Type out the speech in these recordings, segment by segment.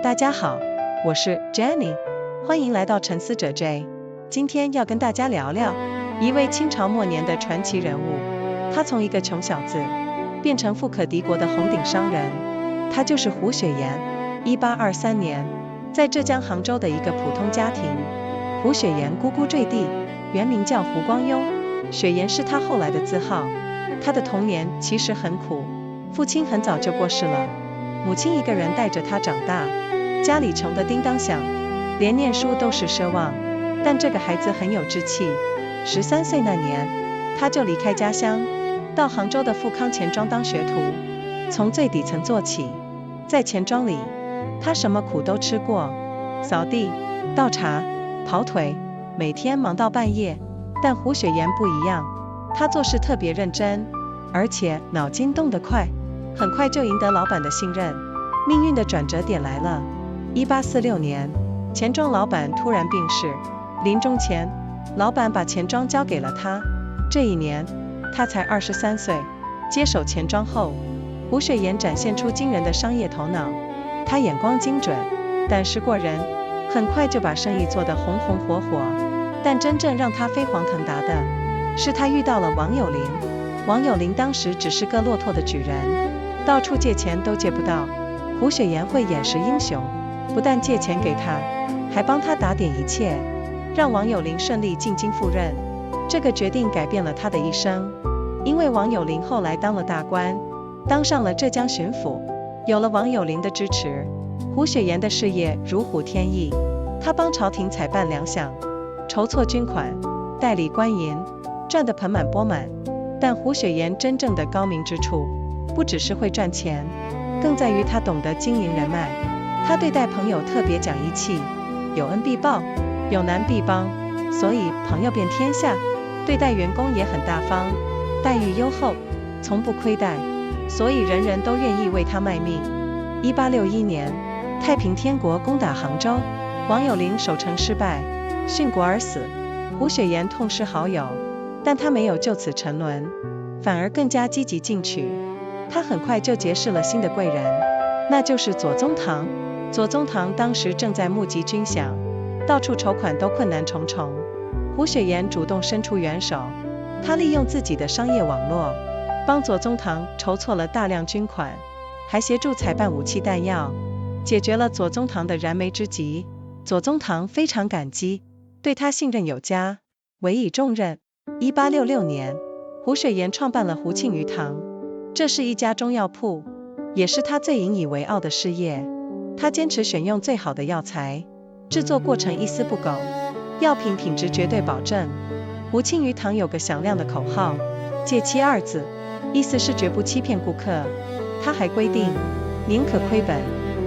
大家好，我是 Jenny， 欢迎来到沉思者 J。 今天要跟大家聊聊一位清朝末年的传奇人物，他从一个穷小子变成富可敌国的红顶商人，他就是胡雪巖。1823年，在浙江杭州的一个普通家庭，胡雪巖呱呱坠地，原名叫胡光庸，雪巖是他后来的字号。他的童年其实很苦，父亲很早就过世了，母亲一个人带着他长大，家里穷得叮当响，连念书都是奢望。但这个孩子很有志气，13岁那年，他就离开家乡，到杭州的富康钱庄当学徒，从最底层做起。在钱庄里，他什么苦都吃过，扫地、倒茶、跑腿，每天忙到半夜。但胡雪巖不一样，他做事特别认真，而且脑筋动得快，很快就赢得老板的信任。命运的转折点来了，1846年，钱庄老板突然病逝，临终前，老板把钱庄交给了他。这一年，他才23岁。接手钱庄后，胡雪巖展现出惊人的商业头脑，他眼光精准，胆识过人，很快就把生意做得红红火火。但真正让他飞黄腾达的，是他遇到了王有龄。王有龄当时只是个落拓的举人，到处借钱都借不到。胡雪巖会眼识英雄，不但借钱给他，还帮他打点一切，让王有龄顺利进京赴任。这个决定改变了他的一生，因为王有龄后来当了大官，当上了浙江巡抚。有了王有龄的支持，胡雪巖的事业如虎添翼。他帮朝廷采办粮饷，筹措军款，代理官银，赚得盆满钵满。但胡雪巖真正的高明之处，不只是会赚钱，更在于他懂得经营人脉。他对待朋友特别讲义气，有恩必报，有难必帮，所以朋友遍天下。对待员工也很大方，待遇优厚，从不亏待，所以人人都愿意为他卖命。1861年，太平天国攻打杭州，王有龄守城失败，殉国而死。胡雪巖痛失好友，但他没有就此沉沦，反而更加积极进取。他很快就结识了新的贵人，那就是左宗棠。左宗棠当时正在募集军饷，到处筹款都困难重重。胡雪巖主动伸出援手，他利用自己的商业网络，帮左宗棠筹措了大量军款，还协助采办武器弹药，解决了左宗棠的燃眉之急。左宗棠非常感激，对他信任有加，委以重任。1866年，胡雪巖创办了胡庆余堂，这是一家中药铺，也是他最引以为傲的事业。他坚持选用最好的药材，制作过程一丝不苟，药品品质绝对保证。胡庆余堂有个响亮的口号，戒欺二字，意思是绝不欺骗顾客。他还规定，宁可亏本，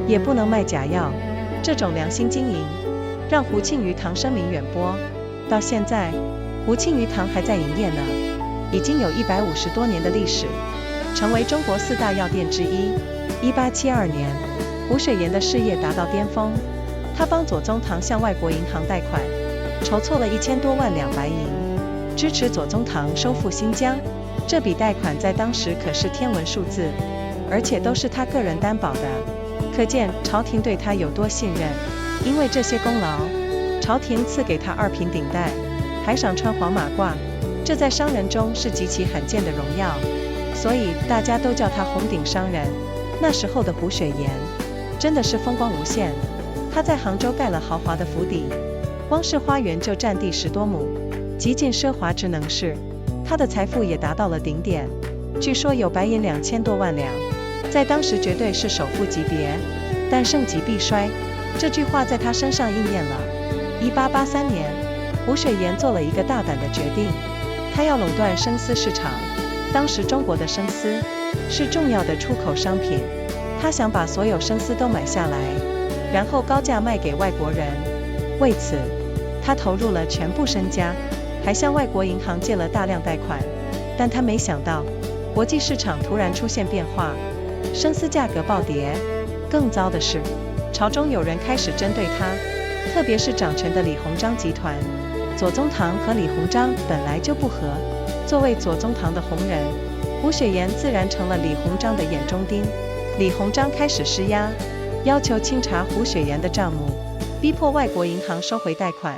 也不能卖假药。这种良心经营，让胡庆余堂声名远播。到现在，胡庆余堂还在营业呢，已经有150多年的历史，成为中国四大药店之一。1872年，胡雪巖的事业达到巅峰，他帮左宗棠向外国银行贷款，筹措了1000多万两白银，支持左宗棠收复新疆。这笔贷款在当时可是天文数字，而且都是他个人担保的，可见朝廷对他有多信任。因为这些功劳，朝廷赐给他2品顶戴，还赏穿黄马褂，这在商人中是极其罕见的荣耀，所以大家都叫他红顶商人。那时候的胡雪巖真的是风光无限，他在杭州盖了豪华的府邸，光是花园就占地10多亩，极尽奢华之能事。他的财富也达到了顶点，据说有白银2000多万两，在当时绝对是首富级别。但盛极必衰，这句话在他身上应验了。1883年，胡雪巖做了一个大胆的决定，他要垄断生丝市场。当时中国的生丝是重要的出口商品，他想把所有生丝都买下来，然后高价卖给外国人。为此，他投入了全部身家，还向外国银行借了大量贷款。但他没想到，国际市场突然出现变化，生丝价格暴跌。更糟的是，朝中有人开始针对他，特别是掌权的李鸿章集团。左宗棠和李鸿章本来就不和，作为左宗棠的红人，胡雪巖自然成了李鸿章的眼中钉。李鸿章开始施压，要求清查胡雪巖的账目，逼迫外国银行收回贷款。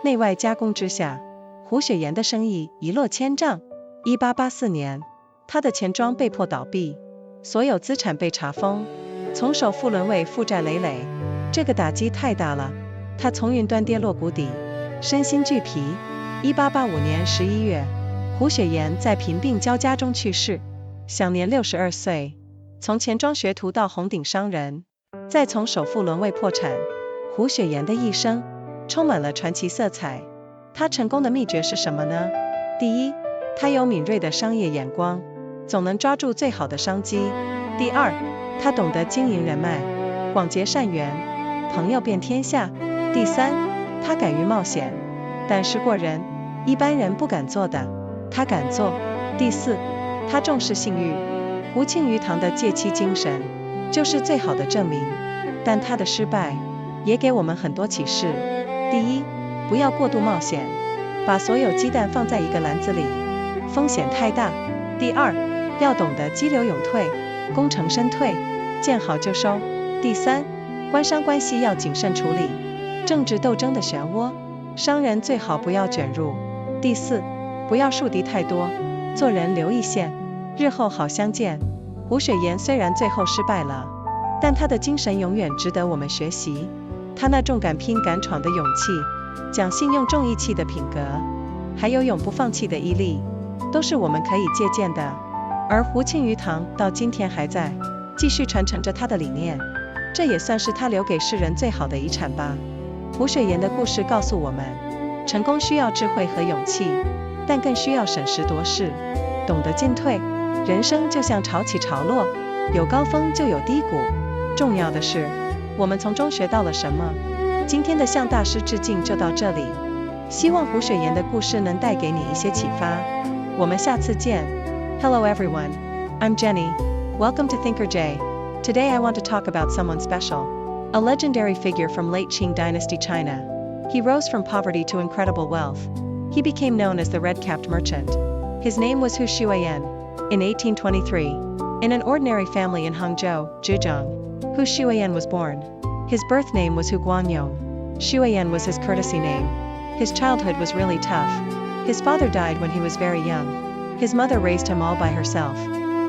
内外夹攻之下，胡雪巖的生意一落千丈。1884年，他的钱庄被迫倒闭，所有资产被查封，从首富沦为负债累累。这个打击太大了，他从云端跌落谷底，身心俱疲。1885年11月，胡雪巖在贫病交加中去世，享年62岁。从钱庄学徒到红顶商人，再从首富沦为破产，胡雪巖的一生充满了传奇色彩。他成功的秘诀是什么呢？第一，他有敏锐的商业眼光，总能抓住最好的商机。第二，他懂得经营人脉，广结善缘，朋友遍天下。第三，他敢于冒险，胆识过人，一般人不敢做的，他敢做。第四，他重视信誉，胡庆余堂的戒妻精神就是最好的证明。但他的失败也给我们很多启示。第一，不要过度冒险，把所有鸡蛋放在一个篮子里，风险太大。第二，要懂得激流勇退，功成身退，见好就收。第三，官商关系要谨慎处理，政治斗争的漩涡，商人最好不要卷入。第四，不要树敌太多，做人留一线，日后好相见。胡雪巖虽然最后失败了，但他的精神永远值得我们学习。他那种敢拼敢闯的勇气，讲信用重义气的品格，还有永不放弃的毅力，都是我们可以借鉴的。而胡庆余堂到今天还在继续传承着他的理念，这也算是他留给世人最好的遗产吧。胡雪巖的故事告诉我们，成功需要智慧和勇气，但更需要审时度势，懂得进退。人生就像潮起潮落，有高峰就有低谷，重要的是我们从中学到了什么。今天的向大师致敬就到这里，希望胡雪巖的故事能带给你一些启发。我们下次见。Hello everyone, I'm Jenny. Welcome to Thinker J. Today I want to talk about someone special, a legendary figure from late Qing dynasty China. He rose from poverty to incredible wealth. He became known as the red-capped merchant. His name was Hu Shuiyan. In 1823, in an ordinary family in Hangzhou, Zhejiang, Hu Shuiyan was born. His birth name was Hu Guanyong. Shuiyan was his courtesy name. His childhood was really tough. His father died when he was very young. His mother raised him all by herself.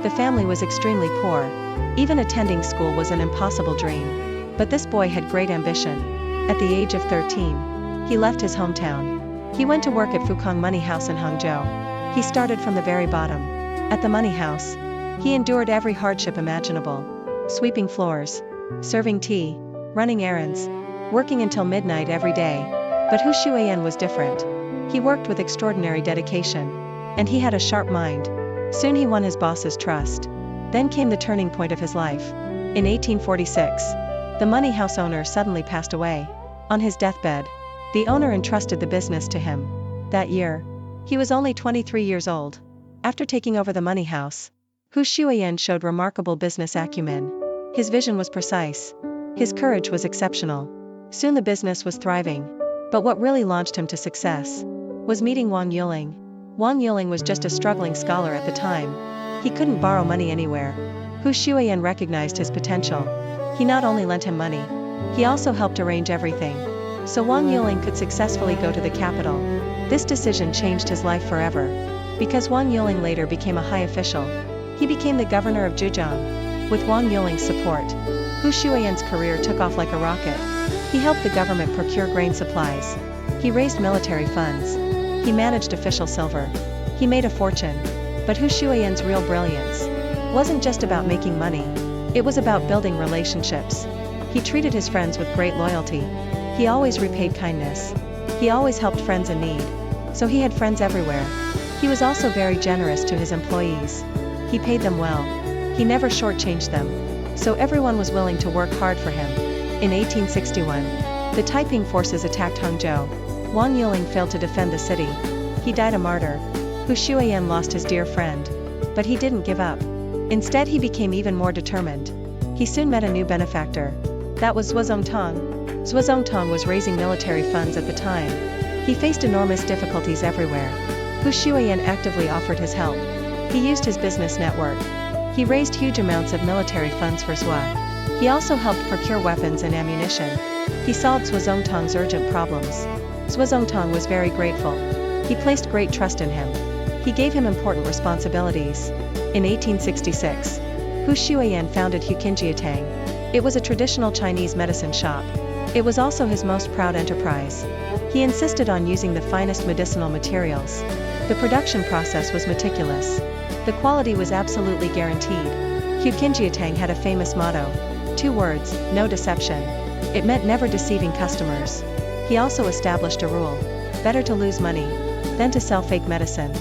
The family was extremely poor. Even attending school was an impossible dream. But this boy had great ambition. At the age of 13, he left his hometown. He went to work at Fukang Money House in Hangzhou. He started from the very bottom. At the money house, he endured every hardship imaginable: sweeping floors, serving tea, running errands, working until midnight every day. But Hu Shuiyan was different. He worked with extraordinary dedication, and he had a sharp mind. Soon he won his boss's trust. Then came the turning point of his life. In 1846, the money house owner suddenly passed away. On his deathbed, the owner entrusted the business to him. That year, he was only 23 years old. After taking over the money house, Hu Shuiyan showed remarkable business acumen. His vision was precise. His courage was exceptional. Soon the business was thriving. But what really launched him to success was meeting Wang Yuling. Wang Yuling was just a struggling scholar at the time. He couldn't borrow money anywhere. Hu Shuiyan recognized his potential. He not only lent him money, he also helped arrange everything, so Wang Yuling could successfully go to the capital. This decision changed his life forever, because Wang Yuling later became a high official. He became the governor of Zhejiang. With Wang Yuling's support, Hu Shuiyan's career took off like a rocket. He helped the government procure grain supplies. He raised military funds. He managed official silver. He made a fortune. But Hu Shuiyan's real brilliance wasn't just about making money. It was about building relationships. He treated his friends with great loyalty. He always repaid kindness. He always helped friends in need. So he had friends everywhere. He was also very generous to his employees. He paid them well. He never shortchanged them. So everyone was willing to work hard for him. In 1861, the Taiping forces attacked Hangzhou. Wang Yuling failed to defend the city. He died a martyr. Hu Shuiyan lost his dear friend. But he didn't give up. Instead, he became even more determined. He soon met a new benefactor. That was Zhuozongtong. Zhuozongtong was raising military funds at the time. He faced enormous difficulties everywhere. Hu Shuiyan actively offered his help. He used his business network. He raised huge amounts of military funds for Zhuo. He also helped procure weapons and ammunition. He solved Zhuozongtang's urgent problems. Zhuozongtang was very grateful. He placed great trust in him. He gave him important responsibilities. In 1866, Hu Shuiyan founded Huqinjiatang. It was a traditional Chinese medicine shop. It was also his most proud enterprise. He insisted on using the finest medicinal materials. The production process was meticulous. The quality was absolutely guaranteed. Huqinjiatang had a famous motto. 2 words, no deception. It meant never deceiving customers. He also established a rule. Better to lose money than to sell fake medicine.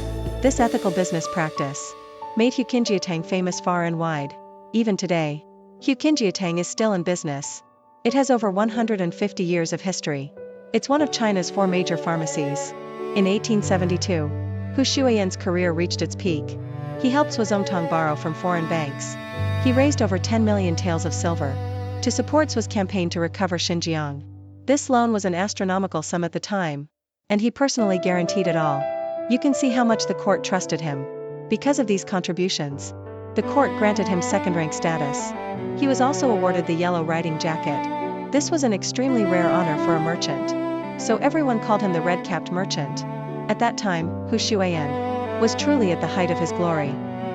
This ethical business practice made Huqinjiatang famous far and wide. Even today, Huqinjiatang is still in business. It has over 150 years of history. It's one of China's 4 major pharmacies. In 1872, Hu Shuiyan's career reached its peak. He helped Zhuozongtang borrow from foreign banks. He raised over 10 million taels of silver to support Zhuo's campaign to recover Xinjiang. This loan was an astronomical sum at the time, and he personally guaranteed it all. You can see how much the court trusted him. Because of these contributions, the court granted him second-rank status. He was also awarded the yellow riding jacket. This was an extremely rare honor for a merchant, so everyone called him the red-capped merchant. At that time, Hu Shuiyan was truly at the height of his glory.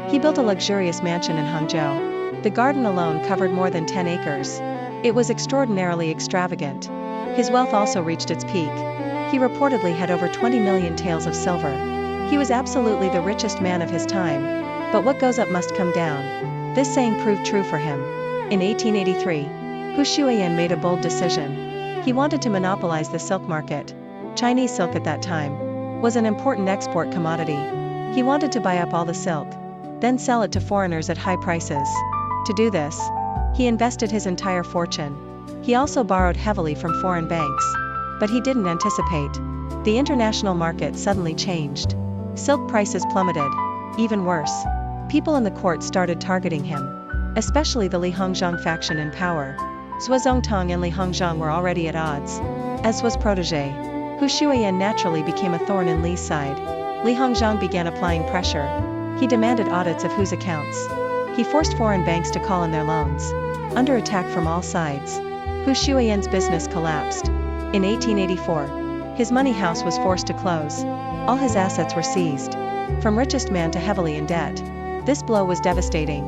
He built a luxurious mansion in Hangzhou. The garden alone covered more than 10 acres. It was extraordinarily extravagant. His wealth also reached its peak. He reportedly had over 20 million taels of silver. He was absolutely the richest man of his time. But what goes up must come down. This saying proved true for him. In 1883, Hu Shuiyan made a bold decision. He wanted to monopolize the silk market. Chinese silk at that time was an important export commodity. He wanted to buy up all the silk, then sell it to foreigners at high prices. To do this, he invested his entire fortune. He also borrowed heavily from foreign banks. But he didn't anticipate. The international market suddenly changed. Silk prices plummeted. Even worse, people in the court started targeting him, especially the Li Hongzhang faction in power. Zhuozongtang and Li Hongzhang were already at odds. As Zhuo's protege, Hu Shuiyan naturally became a thorn in Li's side. Li Hongzhang began applying pressure. He demanded audits of Hu's accounts. He forced foreign banks to call in their loans. Under attack from all sides, Hu Shuiyan's business collapsed. In 1884, his money house was forced to close. All his assets were seized. From richest man to heavily in debt. This blow was devastating.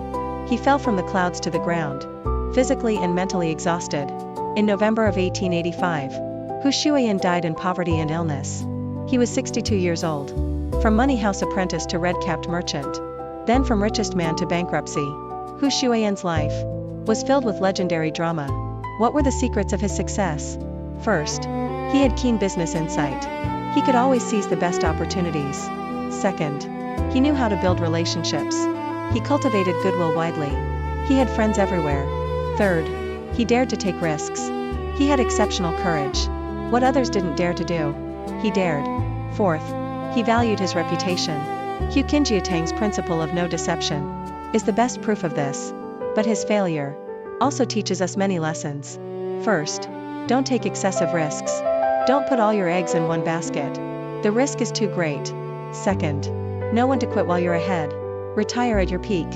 He fell from the clouds to the ground, physically and mentally exhausted. In November of 1885, Hu Shuiyan died in poverty and illness. He was 62 years old. From money house apprentice to red-capped merchant. Then from richest man to bankruptcy. Hu Shuiyan's life was filled with legendary drama. What were the secrets of his success? First, he had keen business insight. He could always seize the best opportunities. Second, he knew how to build relationships. He cultivated goodwill widely. He had friends everywhere. Third, he dared to take risks. He had exceptional courage. What others didn't dare to do, he dared. Fourth, he valued his reputation. Huqinjiatang's principle of no deception is the best proof of this. But his failure also teaches us many lessons. First, don't take excessive risks. Don't put all your eggs in one basket. The risk is too great. Second, know when to quit while you're ahead. Retire at your peak.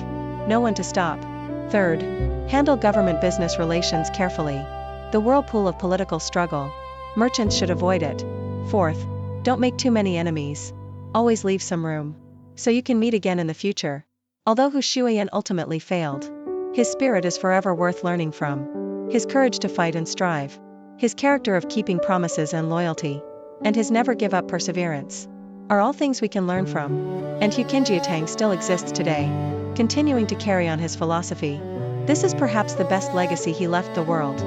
Know when to stop. Third, handle government business relations carefully. The whirlpool of political struggle. Merchants should avoid it. Fourth, don't make too many enemies. Always leave some room, so you can meet again in the future. Although Hu Shuiyan ultimately failed, his spirit is forever worth learning from. His courage to fight and strive. His character of keeping promises and loyalty. And his never give up perseverance are all things we can learn from. And Huqinjiatang still exists today, continuing to carry on his philosophy. This is perhaps the best legacy he left the world.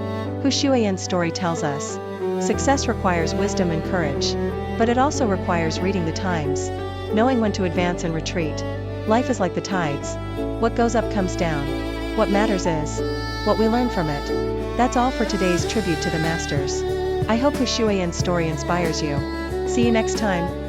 Hu Shuiyan's story tells us, success requires wisdom and courage, but it also requires reading the times, knowing when to advance and retreat. Life is like the tides. What goes up comes down. What matters is what we learn from it. That's all for today's tribute to the masters. I hope Hu Shuiyan's story inspires you. See you next time.